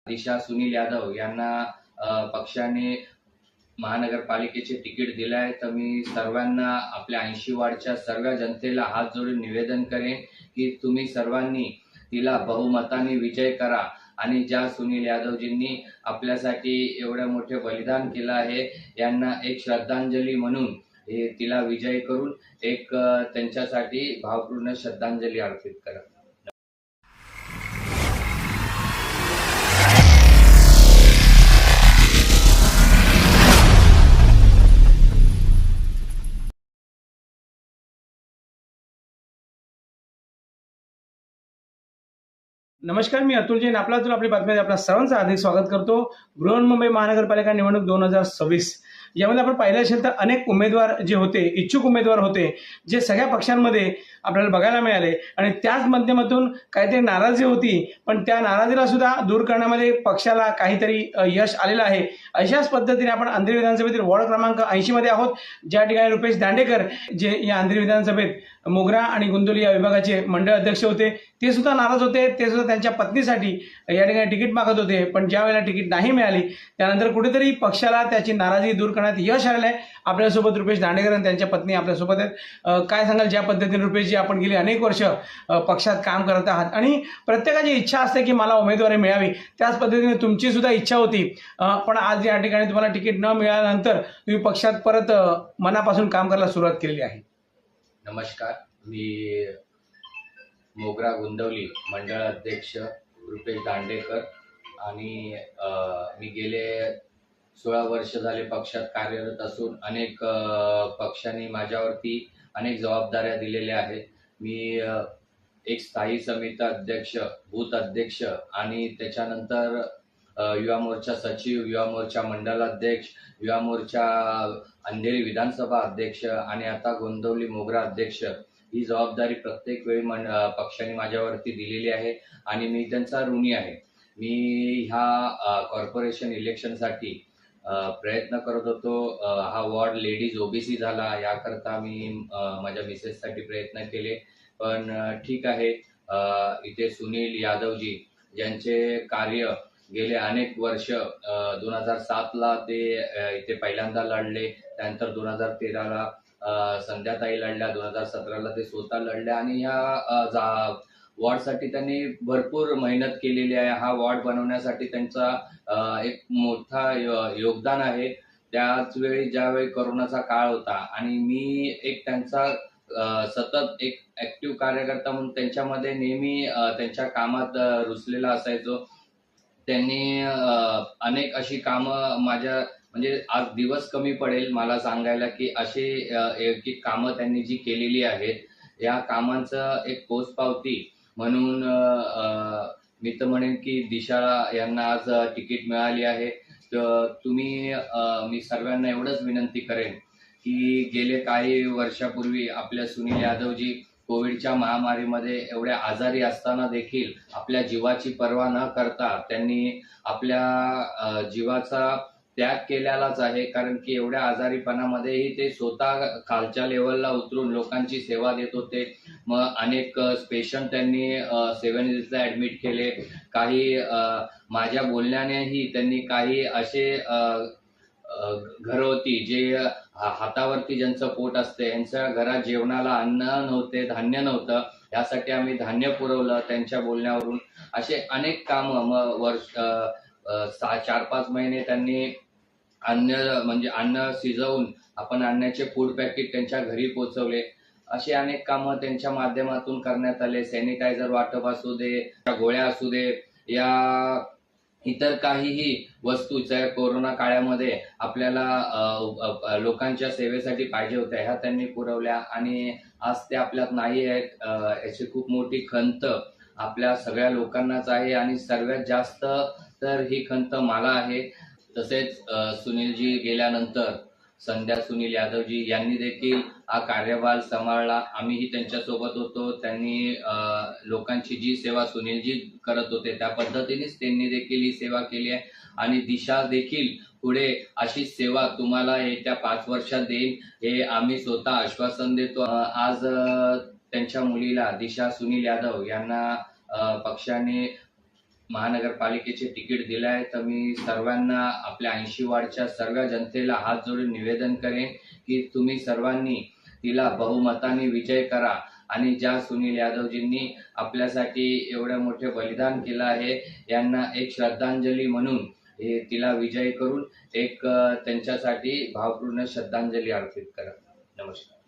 दिशा सुनील यादव यांना पक्षाने महानगरपालिकेचे तिकीट दिले आहे। तर मी सर्वांना आपल्या 80 वार्डच्या सर्व जनतेला हात जोडून निवेदन करेन की तुम्ही सर्वांनी तिला बहुमताने विजय करा आणि ज्या सुनील यादवजींनी आपल्यासाठी एवढे मोठे बलिदान केलं आहे यांना एक श्रद्धांजली म्हणून तिला विजय करून एक त्यांच्यासाठी भावपूर्ण श्रद्धांजली अर्पित करा। नमस्कार, मी अतुल जैन आपला आपली बातमीमध्ये आपल्या सर्वांचं हार्दिक स्वागत करतो। बृहन्मुंबई महानगरपालिका निवडणूक 2026 यामध्ये आपण पाहिलं असेल तर अनेक उमेदवार जे होते, इच्छुक उमेदवार होते, जे सगळ्या पक्षांमध्ये आपल्याला बघायला मिळाले आणि त्याच माध्यमातून काहीतरी नाराजी होती, पण त्या नाराजीला सुद्धा दूर करण्यामध्ये पक्षाला काहीतरी यश आलेलं आहे। अशाच पद्धतीने आपण अंधेरी विधानसभेतील वॉर्ड क्रमांक 80 मध्ये आहोत, ज्या ठिकाणी रुपेश दांडेकर जे या अंधेरी विधानसभेत मोगरा आणि गुंदोली या विभागाचे मंडळ अध्यक्ष होते, ते सुद्धा नाराज होते। ते सुद्धा त्यांच्या पत्नीसाठी या ठिकाणी तिकीट मागत होते, पण ज्या वेळेला तिकीट नाही मिळाली त्यानंतर कुठेतरी पक्षाला त्याची नाराजी दूर करण्यात यश आलेलं आहे। आपल्यासोबत रुपेश दांडेकर आणि त्यांच्या पत्नी आपल्यासोबत आहेत। काय सांगाल, ज्या पद्धतीने रुपेशजी आपण गेली अनेक वर्ष पक्षात काम करत आहात आणि प्रत्येकाची इच्छा असते की मला उमेदवारी मिळावी, त्याच पद्धतीने तुमची सुद्धा इच्छा होती, पण आज या ठिकाणी तुम्हाला तिकीट न मिळाल्यानंतर तुम्ही पक्षात परत मनापासून काम करायला सुरुवात केलेली आहे। नमस्कार, मी मोगरा गुंदवली मंडळ अध्यक्ष रुपेश दांडेकर आणि मी गेले 16 वर्ष झाले पक्षात कार्यरत असून अनेक पक्षांनी माझ्यावरती अनेक जबाबदाऱ्या दिलेल्या आहेत। मी एक स्थायी समिती अध्यक्ष, बूथ अध्यक्ष आणि त्याच्यानंतर युवा मोर्चा सचिव, युवा मोर्चा मंडल अध्यक्ष, युवा मोर्चा अंधेरी विधानसभा अध्यक्ष आणि आता गोंदवली मोगरा अध्यक्ष ही जबाबदारी प्रत्येक वेळी पक्षाने माझ्यावरती दिलेली आहे आणि मी त्यांचा ऋणी आहे। मी ह्या कॉर्पोरेशन इलेक्शनसाठी प्रयत्न करत होतो। हा वॉर्ड लेडीज ओबीसी झाला, याकरता मी माझ्या मिसेससाठी प्रयत्न केले, पण ठीक आहे। इथे सुनील यादवजी ज्यांचे कार्य गेले अनेक वर्ष 2007ला ते इथे पहिल्यांदा लढले, त्यानंतर 2013ला संध्याताई लढल्या, 2017ला ते स्वतः लढल्या आणि या वॉर्डसाठी त्यांनी भरपूर मेहनत केलेली आहे। हा वॉर्ड बनवण्यासाठी त्यांचा एक मोठा योगदान आहे। त्याच वेळी ज्यावेळी कोरोनाचा काळ होता आणि मी एक त्यांचा सतत एक ऍक्टिव्ह कार्यकर्ता म्हणून त्यांच्यामध्ये नेहमी त्यांच्या कामात रुसलेला असायचो। त्यांनी अनेक अशी कामं माझ्या म्हणजे आज दिवस कमी पडेल मला सांगायला की असे एक कामं त्यांनी जी केलेली आहेत, या कामांचं एक पोचपावती म्हणून मी तर म्हणेन की दिशा यांना आज तिकीट मिळाली आहे। तर तुम्ही मी सर्वांना एवढंच विनंती करेन की गेले काही वर्षापूर्वी आपल्या सुनील यादवजी कोविडच्या महामारीमध्ये एवढ्या आजारी असताना देखील आपल्या जीवाची पर्वा न करता त्यांनी आपल्या जीवाचा त्याग केलेलाच आहे, कारण की एवढ्या आजारीपणामध्येही ते स्वतः खालच्या लेवलला उतरून लोकांची सेवा देत होते। मग अनेक पेशंट त्यांनी सेव्हनिटीजला ऍडमिट केले, काही माझ्या बोलण्यानेही त्यांनी काही असे घर होती जे हातावरती ज्यांचं पोट असते, यांच्या घरात जेवणाला अन्न नव्हते, धान्य नव्हतं, यासाठी आम्ही धान्य पुरवलं त्यांच्या बोलण्यावरून। असे अनेक कामं मग वर्ष 4-5 महिने त्यांनी अन्न शिजवून आपण अन्नाचे फूड पॅकेट त्यांच्या घरी पोहोचवले। असे अनेक कामं त्यांच्या माध्यमातून करण्यात आले। सॅनिटायझर वाटप असू दे, गोळ्या असू दे, या इतर काहीही वस्तू ज्या कोरोना काळामध्ये आपल्याला लोकांच्या सेवेसाठी पाहिजे होत्या, ह्या त्यांनी पुरवल्या आणि आज ते आपल्यात नाही आहेत। याची खूप मोठी खंत आपल्या सगळ्या लोकांनाच आहे आणि सर्वात जास्त तर ही खंत मला आहे। तसेच सुनीलजी गेल्यानंतर संध्या सुनील यादवजी यांनी देखील हा कार्यभार सांभाळला। आम्हीही त्यांच्यासोबत होतो। त्यांनी लोकांची जी सेवा सुनीलजी करत होते त्या पद्धतीनेच त्यांनी देखील ही सेवा केली आहे आणि दिशा देखील पुढे अशी सेवा तुम्हाला येत्या 5 वर्षात देईल हे आम्ही स्वतः आश्वासन देतो। आज त्यांच्या मुलीला दिशा सुनील यादव यांना पक्षाने महानगरपालिकेचे तिकीट दिले आहे, तर मी सर्वांना, आपल्या 80 वार्डच्या सर्व जनतेला हात जोडून निवेदन करेन की तुम्ही सर्वांनी तिला बहुमताने विजय करा आणि ज्या सुनील यादवजींनी आपल्यासाठी एवढे मोठे बलिदान केलं आहे, यांना एक श्रद्धांजली म्हणून तिला विजयी करून एक त्यांच्यासाठी भावपूर्ण श्रद्धांजली अर्पित करा. नमस्कार.